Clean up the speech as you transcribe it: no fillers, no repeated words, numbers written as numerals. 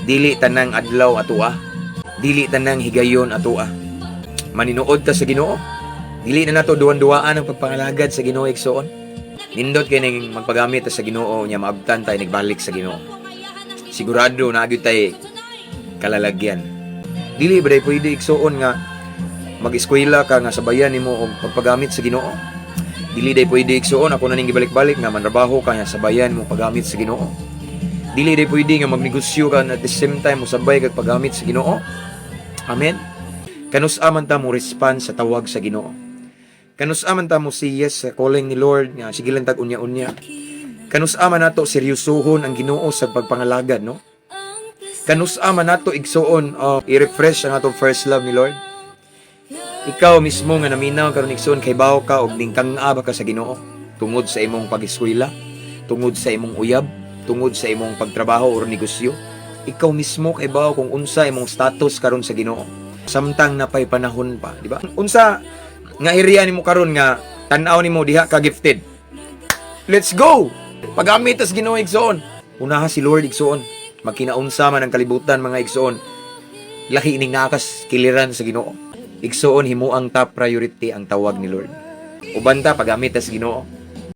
Dili tanang adlaw atoa. Dili tanang higayon atoa. Maninuod ta sa Ginoo. Dili na nato duwan-duwaan ang pagpangalagad sa Ginoo igsoon. Nindot kay ning magpagamit ta sa Ginoo nya maabtan tay nagbalik sa Ginoo. Sigurado na gyud tay kalalagyan. Dili ba day pwede igsoon nga mag-eskwela ka nga sabayan nimo og pagpagamit sa Ginoo. Dili day pwede igsoon ako na ning gibalik-balik nga manrabaho ka nga sabayan mo paggamit sa Ginoo. Dili day pwede nga magnegosyo ka at the same time mo sabay kag paggamit sa Ginoo. Amen. Kanus-a man ta mo respond sa tawag sa Ginoo. Kanus-a man ta mo si yes sa calling ni Lord nga sige lang tag unya-unya. Kanus-a man nato seryosohon ang Ginoo sa pagpangalagad, no? Kanus-a man nato igsoon i-refresh ang atong first love ni Lord. Ikaw mismo nga naminaw karon igsoon kay bawo ka og ningkang-aba ka sa Ginoo tungod sa imong pag-eskwela, tungod sa imong uyab, tungod sa imong pagtrabaho o negosyo. Ikaw mismo kay bawo kung unsa imong status karon sa Ginoo. Samtang napay panahon pa, di ba? Unsa nga area nimo karon nga tan-aw nimo diha ka gifted. Let's go. Pagamit as Ginoo igsoon. Unaha si Lord igsoon. Magkinaunsa man ang kalibutan mga igsoon. Lahi ning nakas kiliran sa Ginoo. Igsoon himo ang top priority ang tawag ni Lord. Uban ta pagamit as Ginoo.